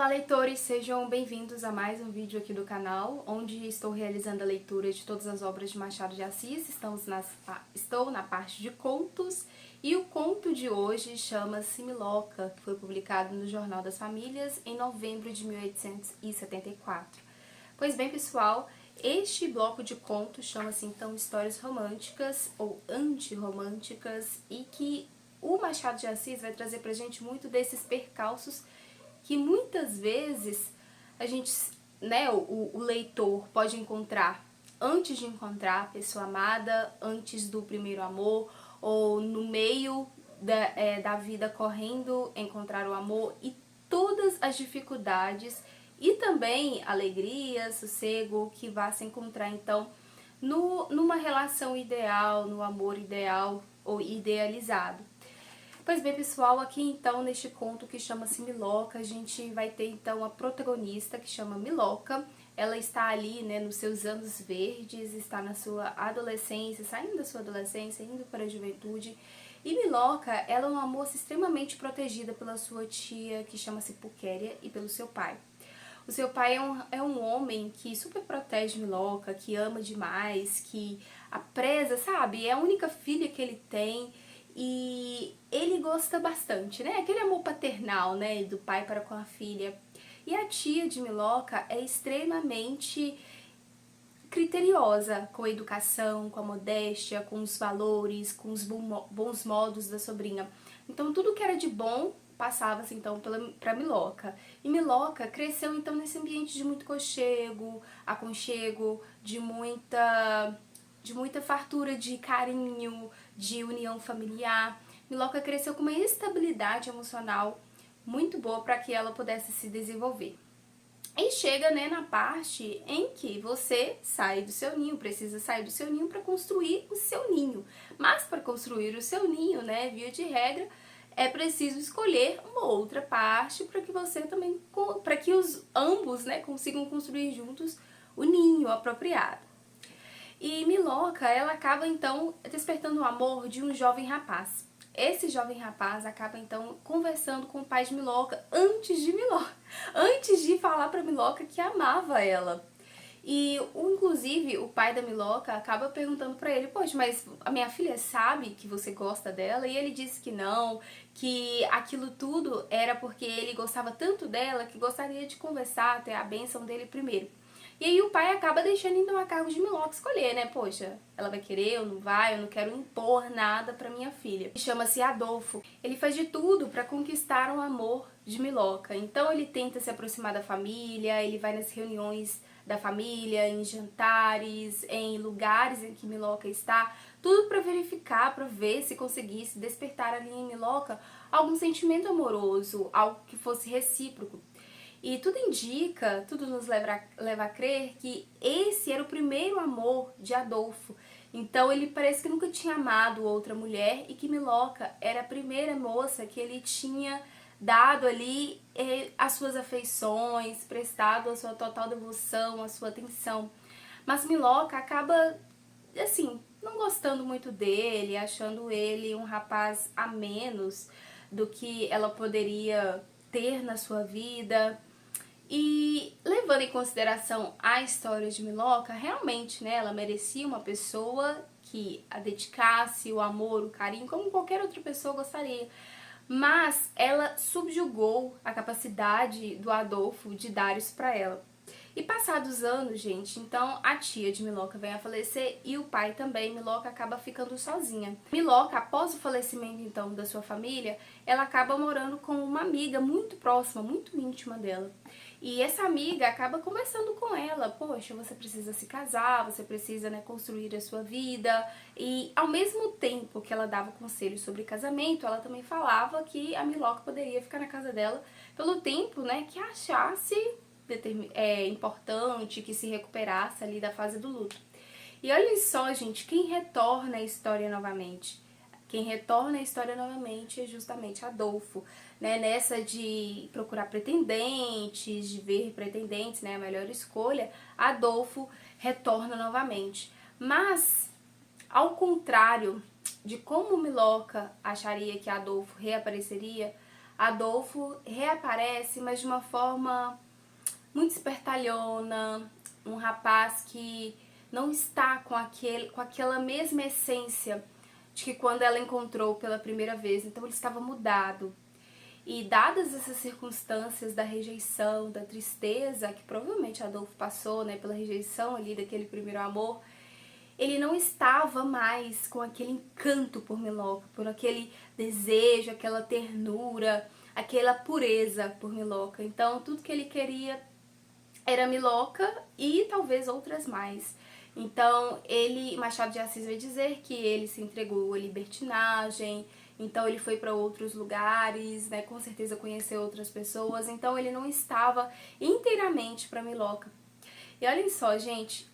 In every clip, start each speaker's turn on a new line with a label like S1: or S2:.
S1: Olá, leitores! Sejam bem-vindos a mais um vídeo aqui do canal, onde estou realizando a leitura de todas as obras de Machado de Assis. Estou na parte de contos e o conto de hoje chama-se Miloca, que foi publicado no Jornal das Famílias em novembro de 1874. Pois bem, pessoal, este bloco de contos chama-se então Histórias Românticas ou Antirromânticas, e que o Machado de Assis vai trazer pra gente muito desses percalços que muitas vezes a gente, o leitor pode encontrar antes de encontrar a pessoa amada, antes do primeiro amor, ou no meio da vida correndo encontrar o amor, e todas as dificuldades e também alegria, sossego que vai se encontrar então numa relação ideal, no amor ideal ou idealizado. Pois bem, pessoal, aqui então neste conto que chama-se Miloca, a gente vai ter então a protagonista que chama Miloca. Ela está ali, nos seus anos verdes, está na sua adolescência, saindo da sua adolescência, indo para a juventude. E Miloca, ela é uma moça extremamente protegida pela sua tia, que chama-se Pulquéria, e pelo seu pai. O seu pai é um homem que super protege Miloca, que ama demais, que a preza, sabe? É a única filha que ele tem. E ele gosta bastante, Aquele amor paternal, do pai para com a filha. E a tia de Miloca é extremamente criteriosa com a educação, com a modéstia, com os valores, com os bons modos da sobrinha. Então tudo que era de bom passava-se então para Miloca. E Miloca cresceu então nesse ambiente de muito aconchego, de muita fartura de carinho, de união familiar. Miloca cresceu com uma estabilidade emocional muito boa para que ela pudesse se desenvolver. E chega, na parte em que você sai do seu ninho, precisa sair do seu ninho para construir o seu ninho. Mas para construir o seu ninho, via de regra, é preciso escolher uma outra parte para que você também, para que ambos, consigam construir juntos o ninho apropriado. E Miloca, ela acaba então despertando o amor de um jovem rapaz. Esse jovem rapaz acaba então conversando com o pai de Miloca antes de falar para Miloca que amava ela. E inclusive o pai da Miloca acaba perguntando para ele: poxa, mas a minha filha sabe que você gosta dela? E ele disse que não, que aquilo tudo era porque ele gostava tanto dela que gostaria de conversar, ter a bênção dele primeiro. E aí o pai acaba deixando então a cargo de Miloca escolher, Poxa, ela vai querer ou não vai, eu não quero impor nada pra minha filha. Chama-se Adolfo. Ele faz de tudo pra conquistar o amor de Miloca. Então ele tenta se aproximar da família, ele vai nas reuniões da família, em jantares, em lugares em que Miloca está, tudo pra verificar, pra ver se conseguisse despertar ali em Miloca algum sentimento amoroso, algo que fosse recíproco. E tudo indica, tudo nos leva a crer que esse era o primeiro amor de Adolfo. Então ele parece que nunca tinha amado outra mulher e que Miloca era a primeira moça que ele tinha dado ali as suas afeições, prestado a sua total devoção, a sua atenção. Mas Miloca acaba, assim, não gostando muito dele, achando ele um rapaz a menos do que ela poderia ter na sua vida. E levando em consideração a história de Miloca, realmente, ela merecia uma pessoa que a dedicasse o amor, o carinho, como qualquer outra pessoa gostaria. Mas ela subjugou a capacidade do Adolfo de dar isso pra ela. E passados anos, gente, então a tia de Miloca vem a falecer e o pai também. Miloca acaba ficando sozinha. Miloca, após o falecimento então da sua família, ela acaba morando com uma amiga muito próxima, muito íntima dela. E essa amiga acaba conversando com ela: poxa, você precisa se casar, você precisa, construir a sua vida. E ao mesmo tempo que ela dava conselhos sobre casamento, ela também falava que a Miloca poderia ficar na casa dela pelo tempo, que achasse importante, que se recuperasse ali da fase do luto. E olhem só, gente, quem retorna a história novamente? Quem retorna a história novamente é justamente Adolfo, Nessa de procurar pretendentes, de ver pretendentes, a melhor escolha, Adolfo retorna novamente. Mas, ao contrário de como Miloca acharia que Adolfo reapareceria, Adolfo reaparece, mas de uma forma muito espertalhona, um rapaz que não está com aquela mesma essência de que quando ela encontrou pela primeira vez. Então ele estava mudado. E dadas essas circunstâncias da rejeição, da tristeza que provavelmente Adolfo passou, né, pela rejeição ali daquele primeiro amor, ele não estava mais com aquele encanto por Miloca, por aquele desejo, aquela ternura, aquela pureza por Miloca. Então tudo que ele queria era Miloca e talvez outras mais. Então Machado de Assis vai dizer que ele se entregou à libertinagem, então ele foi para outros lugares, né, com certeza conheceu outras pessoas, então ele não estava inteiramente para Miloca. E olhem só, gente,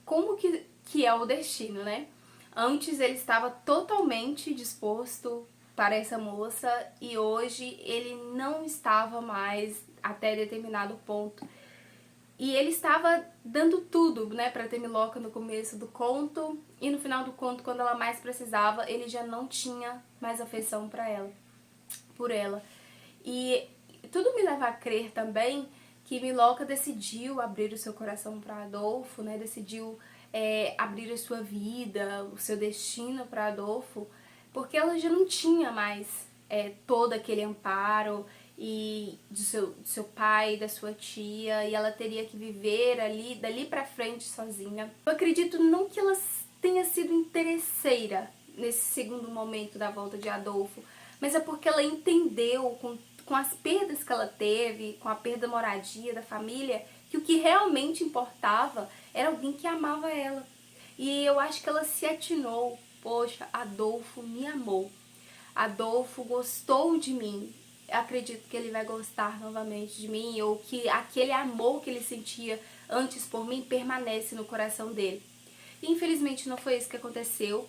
S1: como que é o destino, né? Antes ele estava totalmente disposto para essa moça e hoje ele não estava mais até determinado ponto. E ele estava dando tudo, né, pra ter Miloca no começo do conto, e no final do conto, quando ela mais precisava, ele já não tinha mais afeição por ela. E tudo me leva a crer também que Miloca decidiu abrir o seu coração para Adolfo, né, decidiu abrir a sua vida, o seu destino para Adolfo, porque ela já não tinha mais todo aquele amparo e do seu pai, da sua tia, e ela teria que viver ali, dali pra frente sozinha. Eu acredito não que ela tenha sido interesseira nesse segundo momento da volta de Adolfo, mas é porque ela entendeu com as perdas que ela teve, com a perda da moradia, da família, que o que realmente importava era alguém que amava ela. E eu acho que ela se atinou, poxa, Adolfo me amou, Adolfo gostou de mim, acredito que ele vai gostar novamente de mim, ou que aquele amor que ele sentia antes por mim permanece no coração dele. E, infelizmente não foi isso que aconteceu.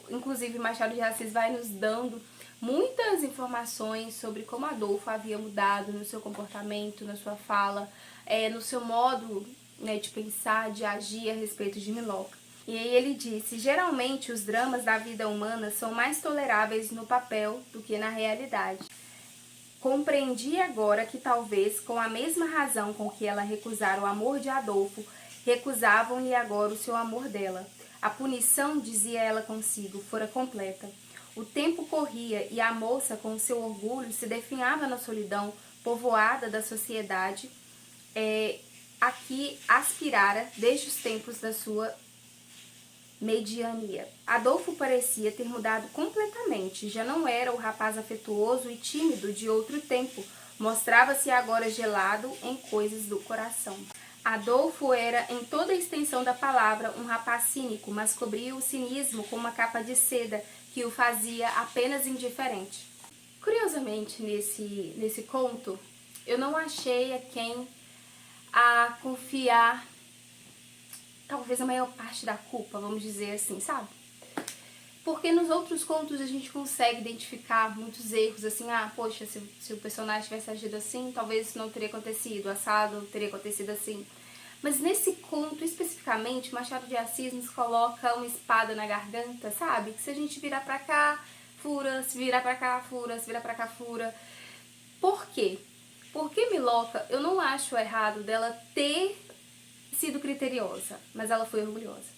S1: Inclusive Machado de Assis vai nos dando muitas informações sobre como Adolfo havia mudado no seu comportamento, na sua fala, no seu modo, né, de pensar, de agir a respeito de Miloca. E aí ele disse: geralmente os dramas da vida humana são mais toleráveis no papel do que na realidade. Compreendi agora que talvez, com a mesma razão com que ela recusara o amor de Adolfo, recusavam-lhe agora o seu amor dela. A punição, dizia ela consigo, fora completa. O tempo corria e a moça, com o seu orgulho, se definhava na solidão povoada da sociedade a que aspirara desde os tempos da sua mediania. Adolfo parecia ter mudado completamente, já não era o rapaz afetuoso e tímido de outro tempo, mostrava-se agora gelado em coisas do coração. Adolfo era, em toda a extensão da palavra, um rapaz cínico, mas cobria o cinismo com uma capa de seda que o fazia apenas indiferente. Curiosamente, nesse conto, eu não achei a quem a confiar talvez a maior parte da culpa, vamos dizer assim, sabe? Porque nos outros contos a gente consegue identificar muitos erros, assim, poxa, se o personagem tivesse agido assim, talvez isso não teria acontecido, assado teria acontecido assim. Mas nesse conto, especificamente, Machado de Assis nos coloca uma espada na garganta, sabe? Que se a gente virar pra cá, fura, se virar pra cá, fura, se virar pra cá, fura. Por quê? Porque Miloca, eu não acho errado dela ter sido criteriosa, mas ela foi orgulhosa.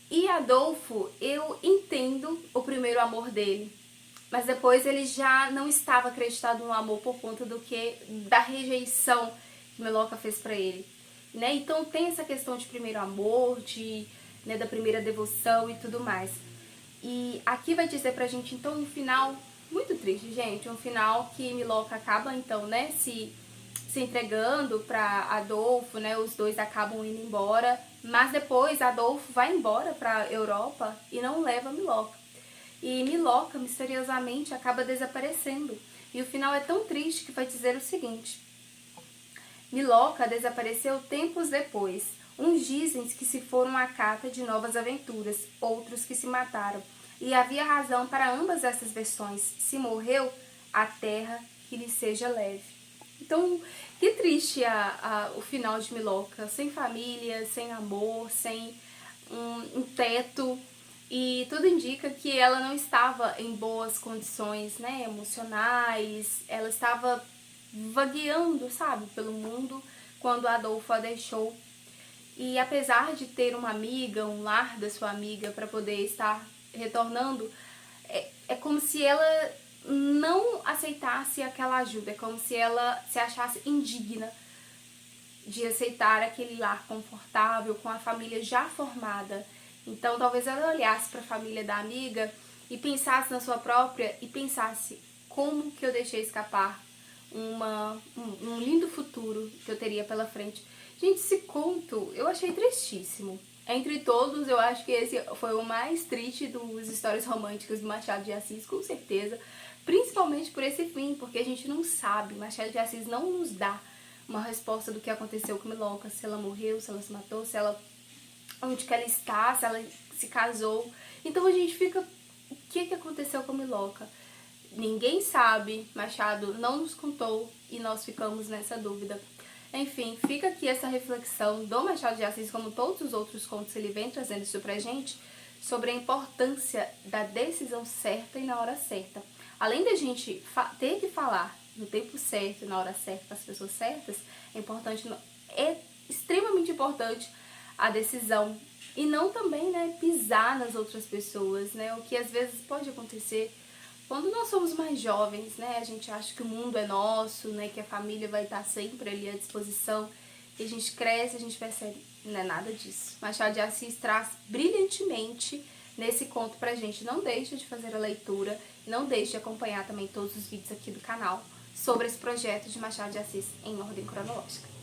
S1: E Adolfo, eu entendo o primeiro amor dele, mas depois ele já não estava acreditado no amor por conta da rejeição que Miloca fez pra ele, né? Então tem essa questão de primeiro amor, da primeira devoção e tudo mais. E aqui vai dizer pra gente então um final muito triste, gente, um final que Miloca acaba então, né, se entregando para Adolfo, né? Os dois acabam indo embora, mas depois Adolfo vai embora para Europa e não leva Miloca. E Miloca misteriosamente acaba desaparecendo. E o final é tão triste que vai dizer o seguinte: Miloca desapareceu tempos depois. Uns dizem que se foram à cata de novas aventuras, outros que se mataram. E havia razão para ambas essas versões. Se morreu, a terra que lhe seja leve. Então, que triste o final de Miloca, sem família, sem amor, sem um teto, E tudo indica que ela não estava em boas condições, né, emocionais, ela estava vagueando, sabe, pelo mundo quando Adolfo a deixou. E apesar de ter uma amiga, um lar da sua amiga para poder estar retornando, é como se ela não aceitasse aquela ajuda, é como se ela se achasse indigna de aceitar aquele lar confortável com a família já formada. Então talvez ela olhasse para a família da amiga e pensasse na sua própria e pensasse como que eu deixei escapar um lindo futuro que eu teria pela frente. Gente, esse conto eu achei tristíssimo. Entre todos, eu acho que esse foi o mais triste dos histórias românticas do Machado de Assis, com certeza. Principalmente por esse fim, porque a gente não sabe. Machado de Assis não nos dá uma resposta do que aconteceu com Miloca. Se ela morreu, se ela se matou, se ela... onde que ela está, se ela se casou. Então a gente fica... O que aconteceu com Miloca? Ninguém sabe, Machado não nos contou e nós ficamos nessa dúvida. Enfim, fica aqui essa reflexão do Machado de Assis, como todos os outros contos ele vem trazendo isso pra gente, sobre a importância da decisão certa e na hora certa. Além da gente ter que falar no tempo certo e na hora certa com as pessoas certas, é extremamente importante a decisão e não também, né, pisar nas outras pessoas, né, o que às vezes pode acontecer quando nós somos mais jovens, né, a gente acha que o mundo é nosso, né, que a família vai estar sempre ali à disposição, e a gente cresce, a gente percebe, não é nada disso. Machado de Assis traz brilhantemente nesse conto pra gente. Não deixe de fazer a leitura, não deixe de acompanhar também todos os vídeos aqui do canal sobre esse projeto de Machado de Assis em ordem cronológica.